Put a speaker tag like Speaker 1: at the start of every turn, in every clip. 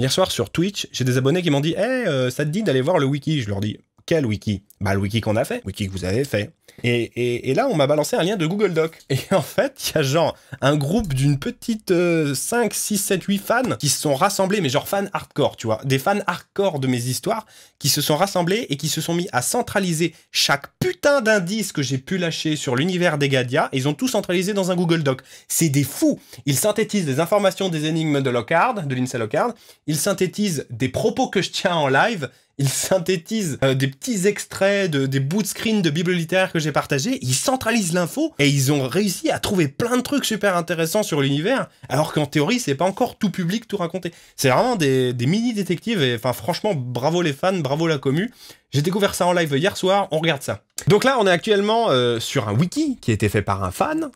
Speaker 1: Hier soir sur Twitch, j'ai des abonnés qui m'ont dit hey, ça te dit d'aller voir le wiki? Je leur dis quel wiki? Bah le wiki qu'on a fait, le wiki que vous avez fait. Et là, on m'a balancé un lien de Google Doc. Et en fait, il y a genre un groupe d'une petite 5, 6, 7, 8 fans qui se sont rassemblés, mais genre fans hardcore, tu vois. Des fans hardcore de mes histoires qui se sont rassemblés et qui se sont mis à centraliser chaque putain d'indice que j'ai pu lâcher sur l'univers d'Egadia. Ils ont tout centralisé dans un Google Doc. C'est des fous. Ils synthétisent des informations des énigmes de Lockhart, de Lindsay Lockhart. Ils synthétisent des propos que je tiens en live. Ils synthétisent des petits extraits, des bouts de screen de bible littéraire que j'ai partagés. Ils centralisent l'info et ils ont réussi à trouver plein de trucs super intéressants sur l'univers, alors qu'en théorie, c'est pas encore tout public, tout raconté. C'est vraiment des mini-détectives et enfin franchement, bravo les fans, bravo la commu. J'ai découvert ça en live hier soir, on regarde ça. Donc là, on est actuellement sur un wiki qui a été fait par un fan.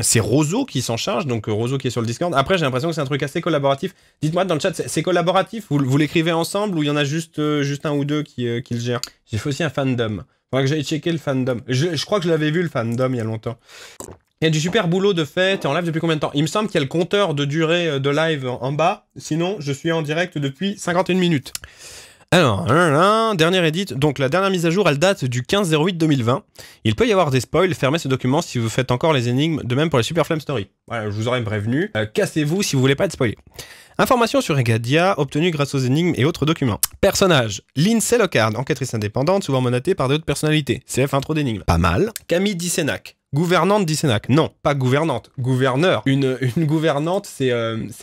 Speaker 1: C'est Rozo qui s'en charge, donc Rozo qui est sur le Discord. Après, j'ai l'impression que c'est un truc assez collaboratif. Dites-moi dans le chat, c'est collaboratif? Vous l'écrivez ensemble ou il y en a juste un ou deux qui le gèrent? J'ai fait aussi un fandom. Faudrait que j'aille checker le fandom. Je crois que je l'avais vu le fandom il y a longtemps. Il y a du super boulot de fait. T'es en live depuis combien de temps? Il me semble qu'il y a le compteur de durée de live en bas. Sinon, je suis en direct depuis 51 minutes. Alors, dernière edit, donc la dernière mise à jour, elle date du 15/08/2020. Il peut y avoir des spoils, fermez ce document si vous faites encore les énigmes, de même pour les Super Flame Story. Voilà, je vous aurais prévenu, cassez-vous si vous voulez pas être spoilé. Information sur Egadia, obtenue grâce aux énigmes et autres documents. Personnage, Lindsay Lockhart, enquêtrice indépendante, souvent menotée par d'autres personnalités. CF intro d'énigmes. Pas mal. Camille Dissénac. Gouvernante d'Isénac. Non, pas gouvernante. Gouverneur. Une gouvernante, c'est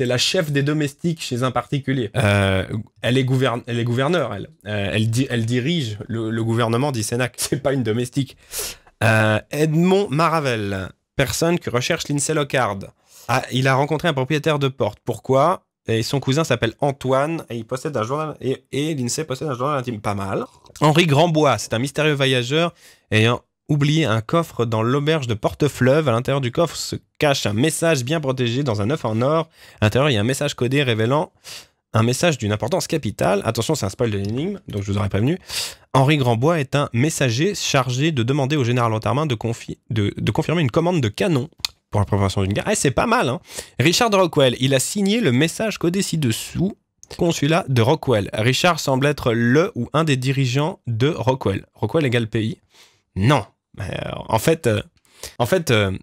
Speaker 1: la chef des domestiques chez un particulier. Elle est gouverneure, elle. Elle dirige le gouvernement d'Isénac. C'est pas une domestique. Edmond Maravel. Personne qui recherche Lindsay Lockhart. Ah, il a rencontré un propriétaire de porte. Pourquoi? Et son cousin s'appelle Antoine et il possède un journal et Lindsay possède un journal intime. Pas mal. Henri Grandbois, c'est un mystérieux voyageur ayant oublié un coffre dans l'auberge de Portefleuve. À l'intérieur du coffre se cache un message bien protégé dans un œuf en or. À l'intérieur, il y a un message codé révélant un message d'une importance capitale. Attention, c'est un spoil de l'énigme, donc je vous aurais prévenu. Henri Grandbois est un messager chargé de demander au général Lautermin de confirmer une commande de canon pour la préparation d'une guerre. Ah, c'est pas mal, hein. Richard de Rockwell, il a signé le message codé ci-dessous. Consulat de Rockwell. Richard semble être le ou un des dirigeants de Rockwell. Rockwell égale pays. Non. En fait,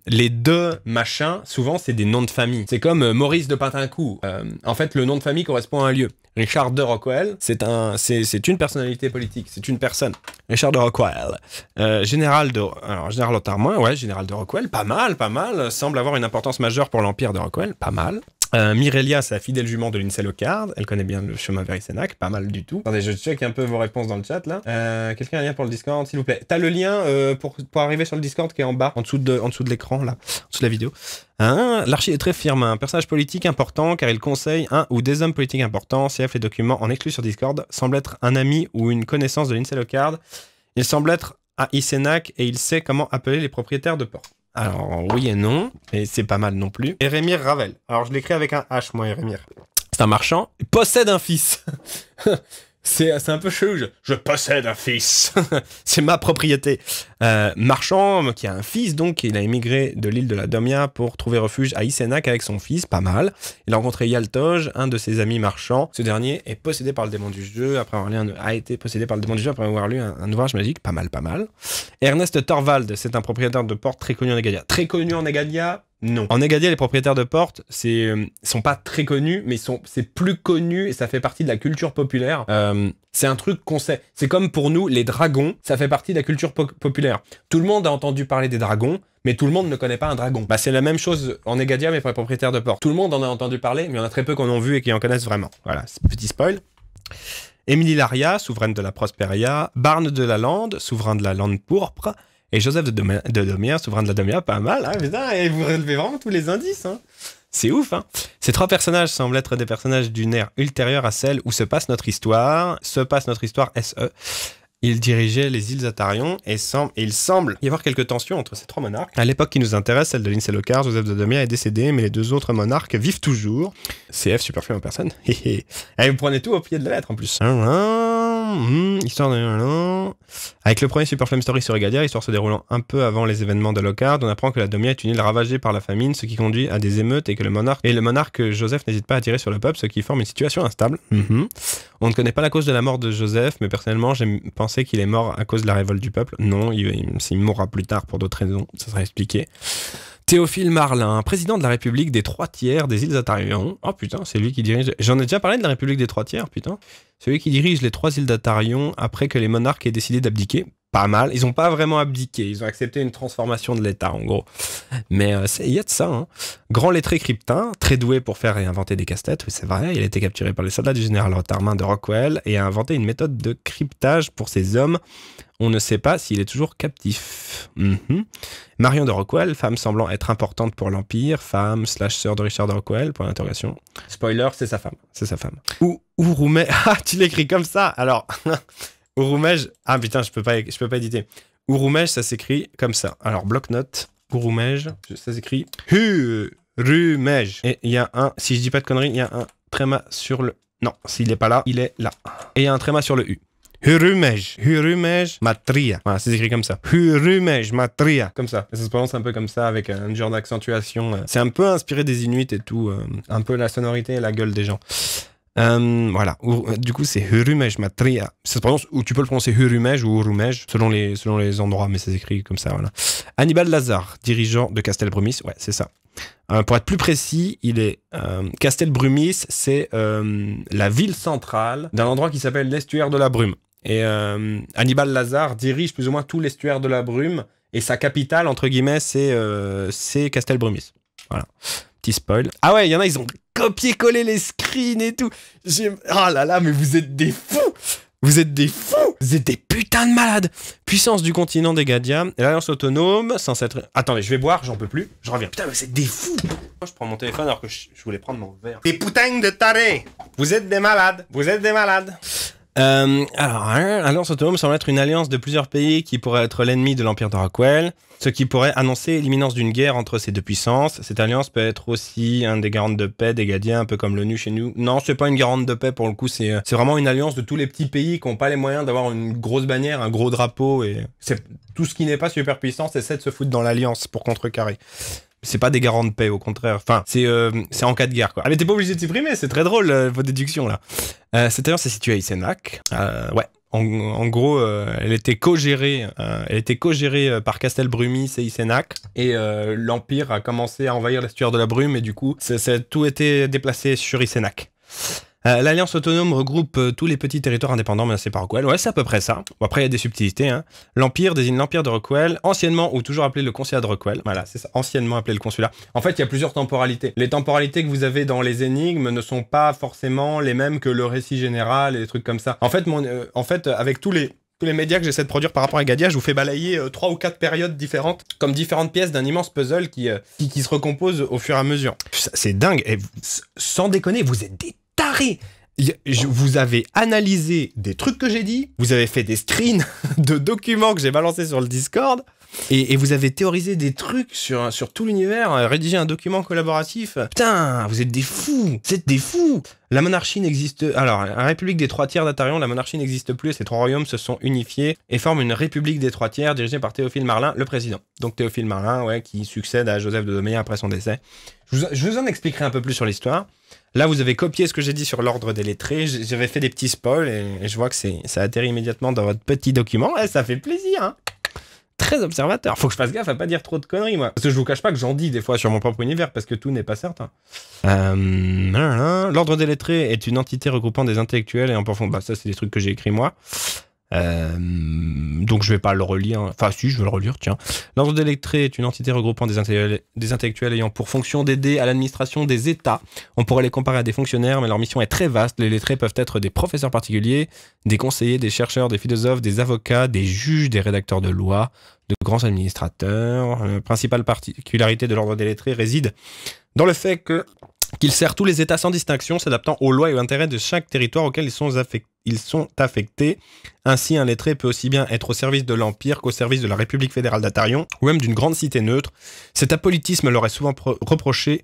Speaker 1: les deux machins, souvent, c'est des noms de famille. C'est comme Maurice de Pintincourt. En fait, le nom de famille correspond à un lieu. Richard de Rockwell, c'est une personnalité politique, c'est une personne. Richard de Rockwell. Général Lautermin, ouais, général de Rockwell, pas mal, semble avoir une importance majeure pour l'empire de Rockwell, pas mal. Mirelia, c'est la fidèle jument de Lindsay Lockhart. Elle connaît bien le chemin vers Isénac, pas mal du tout. Attendez, je check un peu vos réponses dans le chat là. Quelqu'un a un lien pour le Discord, s'il vous plaît. T'as le lien pour arriver sur le Discord qui est en bas, en dessous de l'écran là, en dessous de la vidéo. L'archi est très firme, un personnage politique important car il conseille un ou des hommes politiques importants. CF les documents en exclu sur Discord. Semble être un ami ou une connaissance de Lindsay Lockhart. Il semble être à Isénac et il sait comment appeler les propriétaires de port. Alors, oui et non, mais c'est pas mal non plus. Érémir Ravel. Alors, je l'écris avec un H, moi, Érémir. C'est un marchand. Il possède un fils. C'est un peu chelou. Je possède un fils. C'est ma propriété. Marchand qui a un fils, donc il a émigré de l'île de la Domia pour trouver refuge à Isénac avec son fils, pas mal. Il a rencontré Yaltoj, un de ses amis marchands. Ce dernier est possédé par le démon du jeu, a été possédé par le démon du jeu après avoir lu un ouvrage magique, pas mal. Ernest Thorvald, c'est un propriétaire de porte très connu en Egadia. Très connu en Egadia? Non. En Egadia, les propriétaires de porte, sont pas très connus, mais c'est plus connu et ça fait partie de la culture populaire. C'est un truc qu'on sait. C'est comme pour nous, les dragons, ça fait partie de la culture populaire. Tout le monde a entendu parler des dragons, mais tout le monde ne connaît pas un dragon. Bah, c'est la même chose en Egadia, mais pour les propriétaires de porte. Tout le monde en a entendu parler, mais il y en a très peu qui en ont vu et qui en connaissent vraiment. Voilà, petit spoil. Émilie Laria, souveraine de la Prosperia. Barne de la Lande, souverain de la Lande pourpre. Et Joseph de Domia, souverain de la Domia, pas mal, hein, putain, et vous relevez vraiment tous les indices, hein. C'est ouf, hein. Ces trois personnages semblent être des personnages d'une ère ultérieure à celle où se passe notre histoire, SE. Il dirigeait les îles Atarion et il semble y avoir quelques tensions entre ces 3 monarques. À l'époque qui nous intéresse, celle de Lindsay Locar, Joseph de Domia est décédé, mais les 2 autres monarques vivent toujours. CF, superflu en personne. Et vous prenez tout au pied de la lettre en plus. Histoire de... Avec le premier Super Flame Story sur Egadia, histoire se déroulant un peu avant les événements de Lockhart, on apprend que la Domia est une île ravagée par la famine, ce qui conduit à des émeutes et que le monarque Joseph n'hésite pas à tirer sur le peuple, ce qui forme une situation instable. On ne connaît pas la cause de la mort de Joseph, mais personnellement, j'ai pensé qu'il est mort à cause de la révolte du peuple. Non, il mourra plus tard pour d'autres raisons, ça sera expliqué. Théophile Marlin, président de la République des 3/3 des îles Atarion. Oh putain, c'est lui qui dirige... J'en ai déjà parlé de la République des 3/3, putain. C'est lui qui dirige les 3 îles d'Atarion après que les monarques aient décidé d'abdiquer. Pas mal. Ils n'ont pas vraiment abdiqué. Ils ont accepté une transformation de l'État, en gros. Mais il y a de ça. Hein. Grand lettré Kryptin, très doué pour faire et inventer des casse-têtes. Oui, c'est vrai. Il a été capturé par les soldats du général Rotarmin de Rockwell et a inventé une méthode de cryptage pour ses hommes. On ne sait pas s'il est toujours captif. Marion de Rockwell, femme semblant être importante pour l'Empire, femme / sœur de Richard de Rockwell, point d'interrogation. Spoiler, c'est sa femme. C'est sa femme. Ouroumej... Ah, tu l'écris comme ça. Alors, Ouroumej... Ah putain, je peux pas éditer. Ouroumej, ça s'écrit comme ça. Alors, bloc-notes, Ouroumej, ça s'écrit Urumej. Et il y a un, si je dis pas de conneries, il y a un tréma sur le... Non, s'il est pas là, il est là. Et il y a un tréma sur le U. Urumej Matria. Voilà, c'est écrit comme ça. Urumej Matria. Comme ça. Et ça se prononce un peu comme ça, avec un genre d'accentuation. C'est un peu inspiré des Inuits et tout. Un peu la sonorité et la gueule des gens. Voilà. Du coup, c'est Urumej Matria. Ça se prononce, ou tu peux le prononcer Urumej ou Urumej, selon les endroits, mais c'est écrit comme ça, voilà. Hannibal Lazare, dirigeant de Castelbrumis. Ouais, c'est ça. Pour être plus précis, il est Castelbrumis, c'est la ville centrale d'un endroit qui s'appelle l'estuaire de la Brume. Et Hannibal Lazare dirige plus ou moins tout l'estuaire de la Brume, et sa capitale, entre guillemets, c'est Castelbrumis. Voilà. Petit spoil. Ah ouais, il y en a, ils ont copié-collé les screens et tout. Oh là là, mais vous êtes des fous! Vous êtes des fous! Vous êtes des putains de malades! Puissance du continent des Gadia, l'Alliance autonome, censée être... Attendez, je vais boire, j'en peux plus. Je reviens. Putain, mais c'est des fous! Moi, je prends mon téléphone alors que je voulais prendre mon verre. Des putains de tarés! Vous êtes des malades! Vous êtes des malades! Alors, l'Alliance autonome semble être une alliance de plusieurs pays qui pourrait être l'ennemi de l'Empire de Rockwell, ce qui pourrait annoncer l'imminence d'une guerre entre ces 2 puissances. Cette alliance peut être aussi un des garantes de paix des Gadiens, un peu comme l'ONU chez nous. Non, c'est pas une garante de paix pour le coup, c'est vraiment une alliance de tous les petits pays qui n'ont pas les moyens d'avoir une grosse bannière, un gros drapeau, et c'est tout ce qui n'est pas superpuissance essaie de se foutre dans l'alliance pour contrecarrer. C'est pas des garants de paix, au contraire. Enfin, c'est en cas de guerre, quoi. Ah, mais t'es pas obligé de supprimer, c'est très drôle, vos déductions, là. Cette alliance est située à Isenac. Ouais. En gros, elle était co-gérée par Castelbrumis et Isenac. Et l'Empire a commencé à envahir l'estuaire de la Brume, et du coup, tout été déplacé sur Isenac. L'Alliance autonome regroupe tous les petits territoires indépendants menacés par Rockwell. Ouais, c'est à peu près ça. Bon, après, il y a des subtilités. Hein. L'Empire désigne l'Empire de Rockwell, anciennement ou toujours appelé le Consulat de Rockwell. Voilà, c'est ça, anciennement appelé le Consulat. En fait, il y a plusieurs temporalités. Les temporalités que vous avez dans les énigmes ne sont pas forcément les mêmes que le récit général et des trucs comme ça. En fait, avec tous les médias que j'essaie de produire par rapport à Gadia, je vous fais balayer 3 ou 4 périodes différentes, comme différentes pièces d'un immense puzzle qui se recompose au fur et à mesure. C'est dingue. Et sans déconner, vous êtes des tarés. Vous avez analysé des trucs que j'ai dit, vous avez fait des screens de documents que j'ai balancés sur le Discord, et vous avez théorisé des trucs sur tout l'univers, rédigé un document collaboratif. Putain, vous êtes des fous. Vous êtes des fous. La monarchie n'existe... Alors, la République des 3/3 d'Atarion, la monarchie n'existe plus, et ces 3 royaumes se sont unifiés et forment une République des 3/3 dirigée par Théophile Marlin, le président. Donc Théophile Marlin, ouais, qui succède à Joseph de Domea après son décès. Je vous en expliquerai un peu plus sur l'histoire. Là, vous avez copié ce que j'ai dit sur l'ordre des lettrés. J'avais fait des petits spoils et je vois que ça atterrit immédiatement dans votre petit document. Et ça fait plaisir, hein. Très observateur. Faut que je fasse gaffe à pas dire trop de conneries, moi. Parce que je vous cache pas que j'en dis des fois sur mon propre univers, parce que tout n'est pas certain. L'ordre des lettrés est une entité regroupant des intellectuels et en profond. Bah, ça, c'est des trucs que j'ai écrits moi. Donc je vais pas le relire. Enfin si, je vais le relire, tiens. L'ordre des lettrés est une entité regroupant des intellectuels ayant pour fonction d'aider à l'administration des États. On pourrait les comparer à des fonctionnaires, mais leur mission est très vaste. Les lettrés peuvent être des professeurs particuliers, des conseillers, des chercheurs, des philosophes, des avocats, des juges, des rédacteurs de lois, de grands administrateurs. La principale particularité de l'ordre des lettrés réside dans le fait qu'il sert tous les États sans distinction, s'adaptant aux lois et aux intérêts de chaque territoire auquel ils sont affectés. ils sont affectés. Ainsi, un lettré peut aussi bien être au service de l'Empire qu'au service de la République fédérale d'Atarion, ou même d'une grande cité neutre. Cet apolitisme leur est souvent reproché,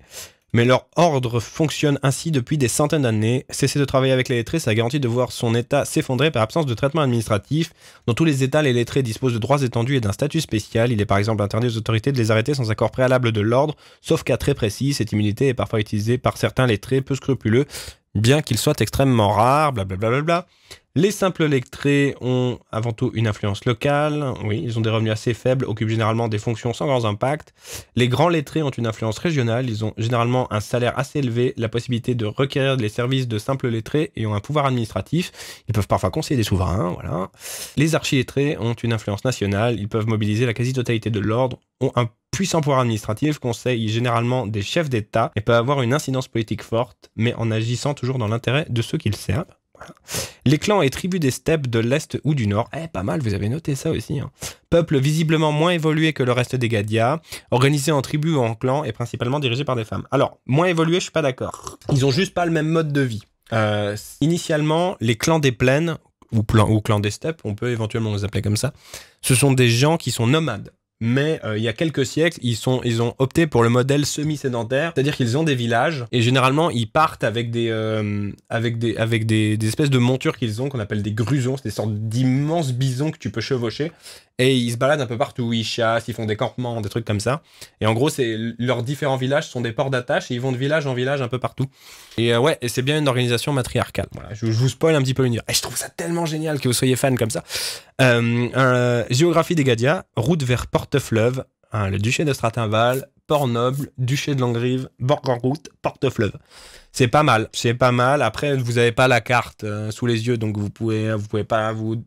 Speaker 1: mais leur ordre fonctionne ainsi depuis des centaines d'années. Cesser de travailler avec les lettrés, ça garantit de voir son état s'effondrer par absence de traitement administratif. Dans tous les états, les lettrés disposent de droits étendus et d'un statut spécial. Il est par exemple interdit aux autorités de les arrêter sans accord préalable de l'ordre, sauf cas très précis. Cette immunité est parfois utilisée par certains lettrés peu scrupuleux, bien qu'ils soient extrêmement rares, blablabla. Les simples lettrés ont avant tout une influence locale. Oui, ils ont des revenus assez faibles, occupent généralement des fonctions sans grands impacts. Les grands lettrés ont une influence régionale. Ils ont généralement un salaire assez élevé, la possibilité de requérir les services de simples lettrés et ont un pouvoir administratif. Ils peuvent parfois conseiller des souverains, voilà. Les archilettrés ont une influence nationale. Ils peuvent mobiliser la quasi-totalité de l'ordre, ont un puissant pouvoir administratif, conseillent généralement des chefs d'État et peuvent avoir une incidence politique forte, mais en agissant toujours dans l'intérêt de ceux qu'ils servent. Voilà. Les clans et tribus des steppes de l'Est ou du Nord, pas mal, vous avez noté ça aussi, hein. Peuple visiblement moins évolué que le reste des Gadias, organisé en tribus ou en clans et principalement dirigé par des femmes. Alors, moins évolué, je suis pas d'accord. Ils ont juste pas le même mode de vie. Initialement, les clans des plaines, ou clans des steppes, on peut éventuellement les appeler comme ça, ce sont des gens qui sont nomades. Mais il y a quelques siècles, ils ont opté pour le modèle semi-sédentaire, c'est-à-dire qu'ils ont des villages et généralement ils partent avec des espèces de montures qu'ils ont qu'on appelle des grusons, c'est des sortes d'immenses bisons que tu peux chevaucher et ils se baladent un peu partout, ils chassent, ils font des campements, des trucs comme ça. Et en gros, leurs différents villages sont des ports d'attache et ils vont de village en village un peu partout. Et et c'est bien une organisation matriarcale. Voilà, je vous spoil un petit peu l'univers. Et je trouve ça tellement génial que vous soyez fan comme ça. Géographie des Gadias, route vers Porte-Fleuve, le duché de Stratinval, Port-Noble, duché de Langrive, Borg-en-Route, Porte-Fleuve. C'est pas mal. Après, vous n'avez pas la carte sous les yeux, donc vous pouvez pas vous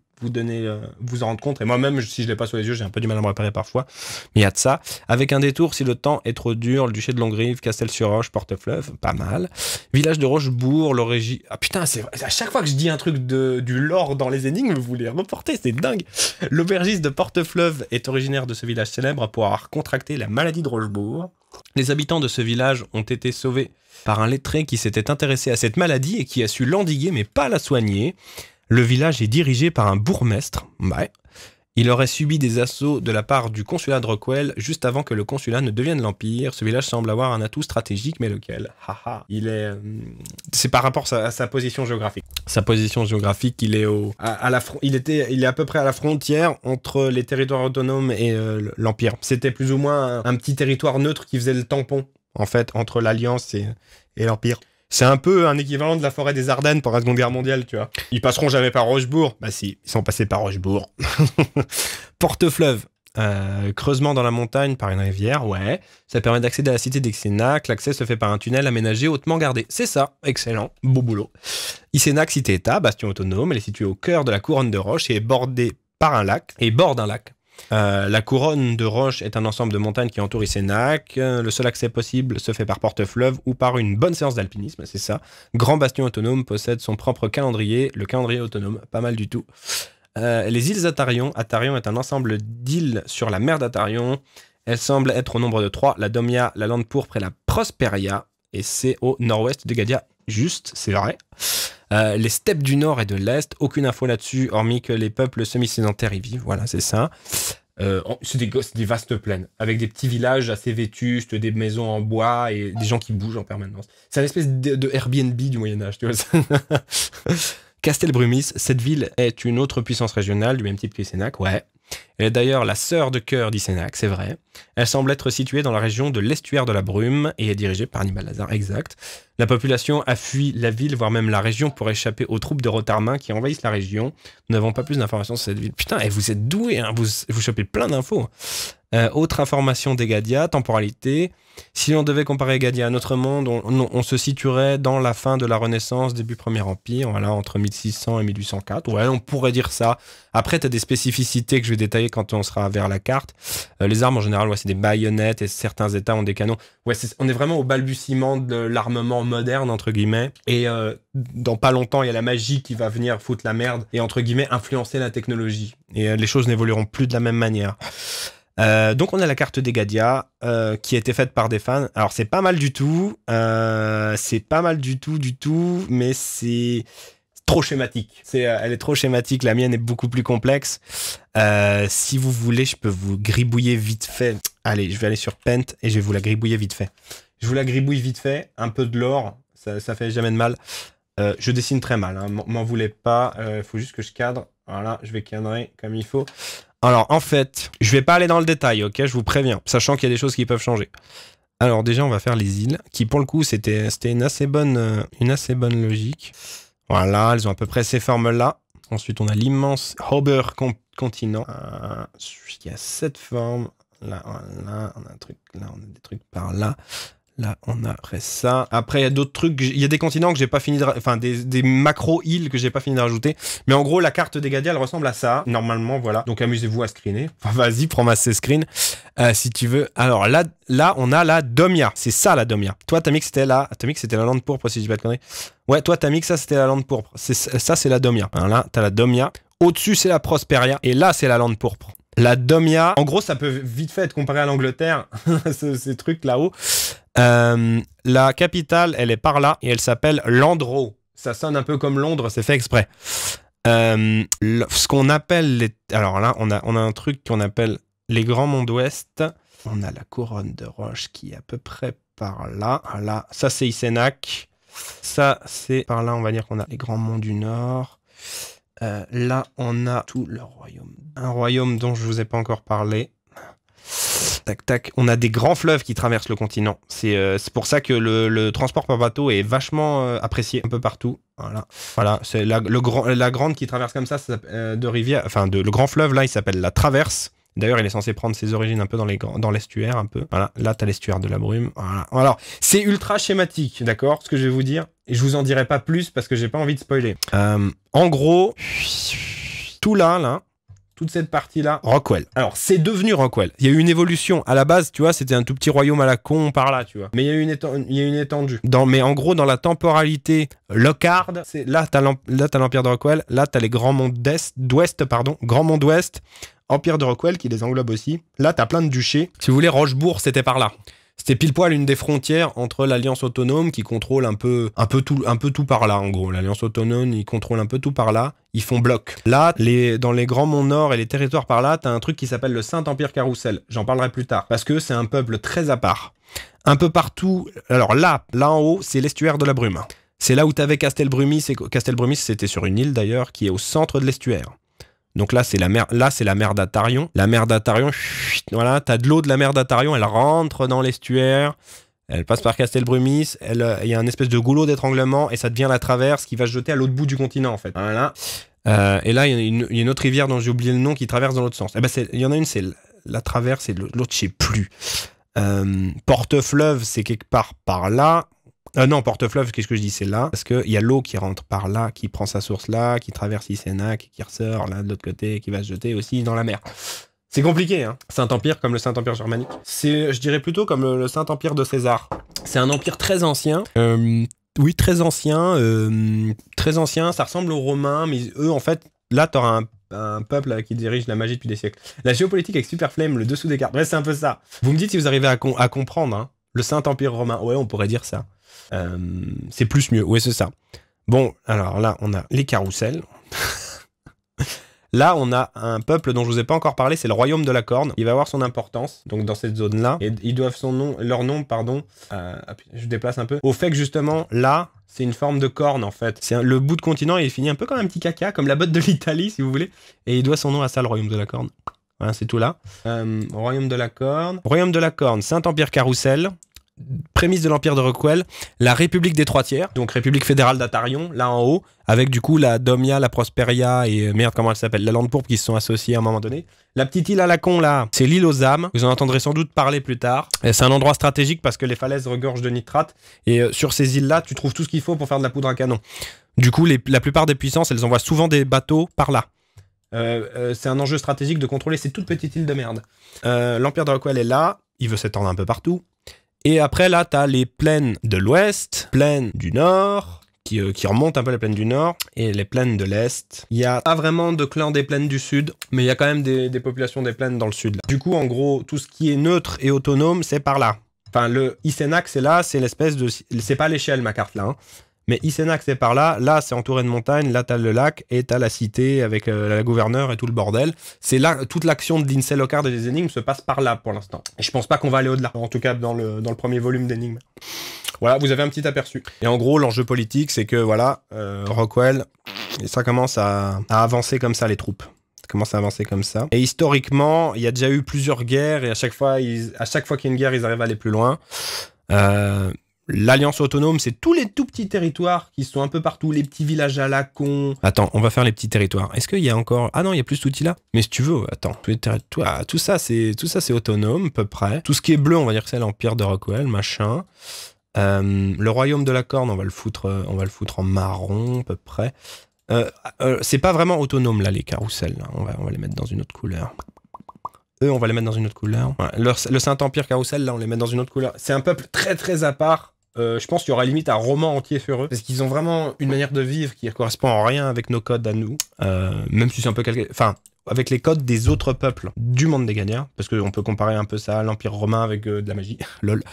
Speaker 1: en rendre compte. Et moi-même, si je l'ai pas sous les yeux, j'ai un peu du mal à me repérer parfois. Mais il y a de ça. Avec un détour, si le temps est trop dur, le duché de Longrive, Castel-sur-Roche, Porte-Fleuve, pas mal. Village de Rochebourg, l'origine... Ah putain, c'est à chaque fois que je dis un truc du lore dans les énigmes, vous les reportez, c'est dingue. L'aubergiste de Porte-Fleuve est originaire de ce village célèbre pour avoir contracté la maladie de Rochebourg. Les habitants de ce village ont été sauvés par un lettré qui s'était intéressé à cette maladie et qui a su l'endiguer mais pas la soigner. Le village est dirigé par un bourgmestre. Ouais. Il aurait subi des assauts de la part du consulat de Rockwell juste avant que le consulat ne devienne l'Empire. Ce village semble avoir un atout stratégique, mais lequel? C'est par rapport à sa position géographique. Sa position géographique, il est il est à peu près à la frontière entre les territoires autonomes et l'Empire. C'était plus ou moins un petit territoire neutre qui faisait le tampon, en fait, entre l'Alliance et l'Empire. C'est un peu un équivalent de la forêt des Ardennes pendant la Seconde Guerre mondiale, tu vois. Ils passeront jamais par Rochebourg. Bah si, ils sont passés par Rochebourg. Porte-Fleuve. Creusement dans la montagne par une rivière, ouais. Ça permet d'accéder à la cité d'Ixénac. L'accès se fait par un tunnel aménagé hautement gardé. C'est ça, excellent, beau boulot. Ixénac, cité-état, bastion autonome. Elle est située au cœur de la couronne de roche et est bordée par un lac. Et borde un lac. La couronne de roche est un ensemble de montagnes qui entoure Ixénac. Le seul accès possible se fait par Porte-Fleuve ou par une bonne séance d'alpinisme, c'est ça. Grand bastion autonome possède son propre calendrier, le calendrier autonome, pas mal du tout. Les îles Atarion. Atarion est un ensemble d'îles sur la mer d'Atarion. Elles semblent être au nombre de 3, la Domia, la Lande Pourpre et la Prosperia. Et c'est au nord-ouest de Gadia, juste, c'est vrai. Les steppes du nord et de l'est, aucune info là-dessus, hormis que les peuples semi-sédentaires y vivent, voilà, c'est ça. C'est des vastes plaines, avec des petits villages assez vétustes, des maisons en bois et des gens qui bougent en permanence. C'est une espèce de Airbnb du Moyen-Âge, tu vois. Castelbrumis, cette ville est une autre puissance régionale, du même type qu'Ixénac, ouais. Elle est d'ailleurs la sœur de cœur d'Ixénac, c'est vrai. Elle semble être située dans la région de l'estuaire de la Brume et est dirigée par Annibal Lazare, exact. La population a fui la ville, voire même la région, pour échapper aux troupes de Rotarmin qui envahissent la région. Nous n'avons pas plus d'informations sur cette ville. Putain, vous êtes doués, hein, vous chopez plein d'infos. Autre information des Gadias, temporalité. Si l'on devait comparer Gadia à notre monde, on se situerait dans la fin de la Renaissance, début Premier Empire, voilà, entre 1600 et 1804. Ouais, on pourrait dire ça. Après, tu as des spécificités que je vais détailler quand on sera vers la carte. Les armes, en général, ouais, c'est des baïonnettes et certains états ont des canons. Ouais, on est vraiment au balbutiement de l'armement moderne, entre guillemets. Et dans pas longtemps, il y a la magie qui va venir foutre la merde et, entre guillemets, influencer la technologie. Et les choses n'évolueront plus de la même manière. Donc on a la carte des Gadias qui a été faite par des fans. Alors c'est pas mal du tout, mais trop schématique. Elle est trop schématique, la mienne est beaucoup plus complexe. Si vous voulez, je peux vous gribouiller vite fait. Allez, je vais aller sur Paint et je vais vous la gribouiller vite fait. Je vous la gribouille vite fait, un peu de l'or, ça fait jamais de mal. Je dessine très mal, hein, m'en voulez pas, faut juste que je cadre. Voilà, je vais cadrer comme il faut. Alors, en fait, je vais pas aller dans le détail, ok, je vous préviens, sachant qu'il y a des choses qui peuvent changer. Alors déjà, on va faire les îles, qui pour le coup, c'était une assez bonne logique. Voilà, elles ont à peu près ces formes-là. Ensuite, on a l'immense Hauber continent, qui a cette forme. Là, voilà, on a un truc, là, on a des trucs par là. Là, on a après ça. Après, il y a d'autres trucs. Il y a des continents que j'ai pas fini de... Enfin, des macro-îles que j'ai pas fini de rajouter. Mais en gros, la carte des Gadia, elle ressemble à ça. Normalement, voilà. Donc, amusez-vous à screener. Enfin, vas-y, prends ma screen si tu veux. Alors, là, on a la Domia. C'est ça, la Domia. Toi, t'as mis que c'était la lande pourpre, si je dis pas de conneries. Ouais, toi, t'as mis que ça, c'était la lande pourpre. Ça, c'est la Domia. Alors là, t'as la Domia. Au-dessus, c'est la Prosperia. Et là, c'est la lande pourpre. La Domia, en gros, ça peut vite fait être comparé à l'Angleterre. ces trucs là-haut. La capitale, elle est par là et elle s'appelle Landreau. Ça sonne un peu comme Londres, c'est fait exprès. Ce qu'on appelle les... Alors là, on a un truc qu'on appelle les Grands Monts d'Ouest. On a la couronne de roche qui est à peu près par là. Voilà. Ça, c'est Isénac. Ça, c'est par là, on va dire qu'on a les Grands Monts du Nord. Là, on a tout le royaume. Un royaume dont je vous ai pas encore parlé. Tac, tac. On a des grands fleuves qui traversent le continent. C'est pour ça que le transport par bateau est vachement apprécié un peu partout. Voilà. C'est la grande qui traverse comme ça, de rivière. Enfin, le grand fleuve, là, il s'appelle la Traverse. D'ailleurs, il est censé prendre ses origines un peu dans l'estuaire, un peu. Voilà. Là, t'as l'estuaire de la Brume. Voilà. Alors, c'est ultra schématique, d'accord, ce que je vais vous dire. Et je vous en dirai pas plus parce que j'ai pas envie de spoiler. En gros, tout là, toute cette partie-là, Rockwell. Alors, c'est devenu Rockwell. Il y a eu une évolution. À la base, tu vois, c'était un tout petit royaume à la con par là, tu vois. Mais il y a eu une étendue. Mais en gros, dans la temporalité Lockhart, là, t'as l'Empire de Rockwell. Là, t'as les Grands Monts d'Ouest, Grands Monts d'Ouest. Empire de Rockwell, qui les englobe aussi. Là, t'as plein de duchés. Si vous voulez, Rochebourg, c'était par là. C'était pile poil une des frontières entre l'Alliance autonome qui contrôle un peu tout par là, en gros. L'Alliance autonome, ils contrôlent un peu tout par là. Ils font bloc. Là, dans les Grands Monts Nord et les territoires par là, t'as un truc qui s'appelle le Saint-Empire Carrousel. J'en parlerai plus tard. Parce que c'est un peuple très à part. Un peu partout. Alors là en haut, c'est l'estuaire de la Brume. C'est là où t'avais Castelbrumis. Castelbrumis, c'était sur une île d'ailleurs, qui est au centre de l'estuaire. Donc là, c'est la mer d'Atarion. La mer d'Atarion, voilà, t'as de l'eau de la mer d'Atarion, elle rentre dans l'estuaire, elle passe par Castelbrumis, il y a un espèce de goulot d'étranglement et ça devient la Traverse qui va se jeter à l'autre bout du continent, en fait. Voilà. Et là, il y a une autre rivière dont j'ai oublié le nom qui traverse dans l'autre sens. Eh ben, il y en a une, c'est la Traverse et l'autre, je sais plus. Porte-Fleuve, c'est quelque part par là. Non, Porte-Fleuve, qu'est-ce que je dis? C'est là. Parce qu'il y a l'eau qui rentre par là, qui prend sa source là, qui traverse Isénac, qui ressort là de l'autre côté, qui va se jeter aussi dans la mer. C'est compliqué, hein. Saint-Empire comme le Saint-Empire germanique. C'est, je dirais plutôt comme le Saint-Empire de César. C'est un empire très ancien. Oui, très ancien. Très ancien, ça ressemble aux Romains, mais eux, en fait, là, t'auras un peuple qui dirige la magie depuis des siècles. La géopolitique avec Super Flame, le dessous des cartes. Ouais, c'est un peu ça. Vous me dites si vous arrivez à comprendre, hein. Le Saint-Empire romain. Ouais, on pourrait dire ça. C'est plus mieux, ouais c'est ça. Bon, alors là on a les carrousels. Là on a un peuple dont je vous ai pas encore parlé, c'est le royaume de la Corne. Il va avoir son importance, donc dans cette zone là. Et ils doivent leur nom, je déplace un peu, au fait que justement là, c'est une forme de corne en fait. Le bout de continent il est fini un peu comme un petit caca, comme la botte de l'Italie si vous voulez. Et il doit son nom à ça, le royaume de la Corne. Voilà, c'est tout là. Royaume de la Corne. Royaume de la Corne, Saint-Empire Carrousel. Prémisse de l'Empire de Rockwell, la République des Trois Tiers, donc République fédérale d'Atarion, là en haut, avec du coup la Domia, la Prosperia et merde, comment elle s'appelle, la Lande pourpre qui se sont associés à un moment donné. La petite île à la con là, c'est l'île aux âmes, vous en entendrez sans doute parler plus tard. C'est un endroit stratégique parce que les falaises regorgent de nitrate et sur ces îles là, tu trouves tout ce qu'il faut pour faire de la poudre à canon. Du coup, la plupart des puissances, elles envoient souvent des bateaux par là. C'est un enjeu stratégique de contrôler ces toutes petites îles de merde. L'Empire de Rockwell est là, il veut s'étendre un peu partout. Et après, là, t'as les plaines de l'ouest, plaines du nord, qui remontent un peu les plaines du nord, et les plaines de l'est. Il n'y a pas vraiment de clan des plaines du sud, mais il y a quand même des populations des plaines dans le sud. Là. Du coup, en gros, tout ce qui est neutre et autonome, c'est par là. Enfin, le Isénac, c'est là, c'est l'espèce de... C'est pas l'échelle, ma carte, là. Hein. Mais Isenac, c'est par là. Là, c'est entouré de montagnes. Là, t'as le lac et t'as la cité avec la gouverneure et tout le bordel. C'est là, toute l'action de Lindsay Lockard et des énigmes se passe par là pour l'instant. Et je pense pas qu'on va aller au-delà. En tout cas, dans le premier volume d'énigmes. Voilà, vous avez un petit aperçu. Et en gros, l'enjeu politique, c'est que voilà, Rockwell, ça commence à avancer comme ça, les troupes. Ça commence à avancer comme ça. Et historiquement, il y a déjà eu plusieurs guerres, et à chaque fois qu'il y a une guerre, ils arrivent à aller plus loin. L'Alliance autonome, c'est tous les tout petits territoires qui sont un peu partout, les petits villages à la con. Attends, on va faire les petits territoires. Est-ce qu'il y a encore... Ah non, il y a plus cet outil-là. Mais si tu veux, attends. Tout ça, c'est autonome, à peu près. Tout ce qui est bleu, on va dire que c'est l'Empire de Rockwell, machin. Le royaume de la corne, on va le foutre en marron, à peu près. C'est pas vraiment autonome, là, les carousels. Là. On va les mettre dans une autre couleur. Eux, on va les mettre dans une autre couleur. Ouais, le Saint-Empire Carousel, là, on les met dans une autre couleur. C'est un peuple très, très à part. Je pense qu'il y aura limite un roman entier sur eux. Parce qu'ils ont vraiment une manière de vivre qui ne correspond en rien avec nos codes à nous. Même si c'est un peu calqué. Enfin, avec les codes des autres peuples du monde des Gagnards. Parce qu'on peut comparer un peu ça à l'Empire romain avec de la magie. Lol.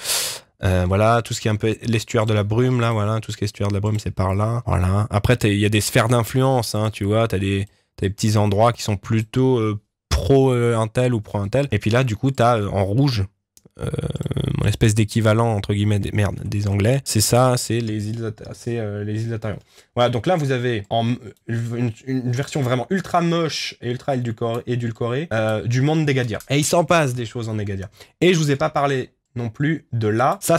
Speaker 1: Voilà, tout ce qui est un peu l'estuaire de la brume, là, voilà. Tout ce qui est estuaire de la brume, c'est par là. Voilà. Après, il y a des sphères d'influence, hein, tu vois. T'as des petits endroits qui sont plutôt pro-intel ou pro-intel. Et puis là, du coup, t'as en rouge mon espèce d'équivalent entre guillemets des Anglais, c'est ça, c'est les îles d'Atarion. Voilà, donc là vous avez une version vraiment ultra moche et ultra édulcorée du monde des Gadias. Et il s'en passe des choses en Negadia. Et je vous ai pas parlé non plus de là. Ça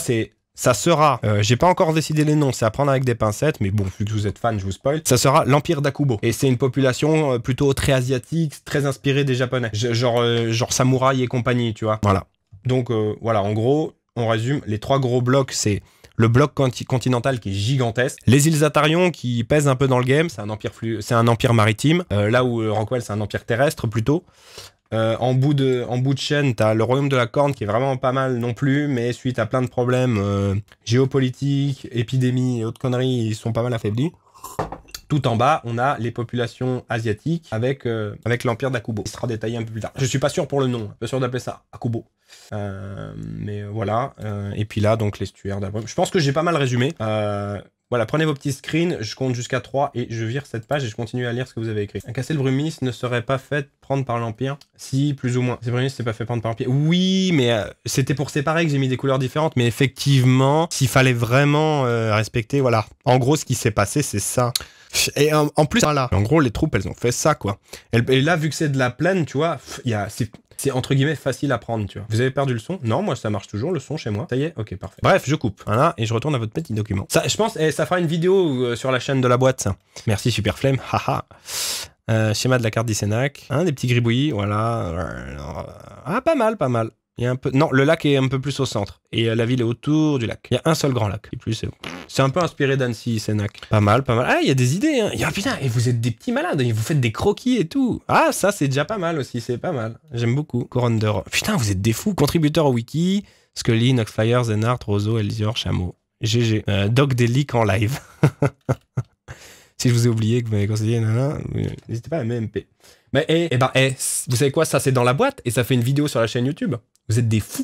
Speaker 1: sera, j'ai pas encore décidé les noms, c'est à prendre avec des pincettes, mais bon, vu que vous êtes fan, je vous spoil. Ça sera l'Empire d'Akubo. Et c'est une population plutôt très asiatique, très inspirée des Japonais. Genre samouraï et compagnie, tu vois. Voilà. Donc voilà, en gros, on résume, les trois gros blocs, c'est le bloc continental qui est gigantesque, les îles Atarion qui pèsent un peu dans le game, c'est un empire maritime, là où Rockwell c'est un empire terrestre plutôt. En bout de chaîne, t'as le royaume de la corne qui est vraiment pas mal non plus, mais suite à plein de problèmes géopolitiques, épidémies et autres conneries, ils sont pas mal affaiblis. Tout en bas, on a les populations asiatiques avec l'empire d'Akubo. Il sera détaillé un peu plus tard. Je suis pas sûr pour le nom, pas sûr d'appeler ça Akubo. Mais voilà. Et puis là, donc l'estuaire d'Abraham. Je pense que j'ai pas mal résumé. Voilà, prenez vos petits screens, je compte jusqu'à 3 et je vire cette page et je continue à lire ce que vous avez écrit. Un Castel Brumis ne serait pas fait prendre par l'Empire? Si, plus ou moins. Castel Brumis s'est pas fait prendre par l'Empire. Oui, mais c'était pour séparer que j'ai mis des couleurs différentes, mais effectivement, s'il fallait vraiment respecter, voilà. En gros, ce qui s'est passé, c'est ça. Et en plus, voilà. En gros, les troupes, elles ont fait ça, quoi. Et là, vu que c'est de la plaine, tu vois, c'est entre guillemets facile à prendre, tu vois. Vous avez perdu le son? Non, moi ça marche toujours, le son chez moi. Ça y est? Ok, parfait. Bref, je coupe. Voilà, et je retourne à votre petit document. Ça, je pense, ça fera une vidéo sur la chaîne de la boîte, ça. Merci Superflame, haha. Schéma de la carte d'Isenac. Des petits gribouillis, voilà. Ah, pas mal, pas mal. Il y a un peu... Non, le lac est un peu plus au centre. Et la ville est autour du lac. Il y a un seul grand lac. Et plus, c'est un peu inspiré d'Annecy, Isenac. Pas mal, pas mal. Ah, il y a des idées, hein. Putain, et vous êtes des petits malades. Vous faites des croquis et tout. Ah, ça, c'est déjà pas mal aussi. C'est pas mal. J'aime beaucoup. Couronne d'or. Putain, vous êtes des fous. Contributeur au wiki. Scully, Noxflyer, Zenart, Roseau, Elisior, Chameau. GG. Doc des leaks en live. Si je vous ai oublié que vous m'avez conseillé, n'hésitez pas à MMP. Mais, vous savez quoi? Ça, c'est dans la boîte et ça fait une vidéo sur la chaîne YouTube. Vous êtes des fous.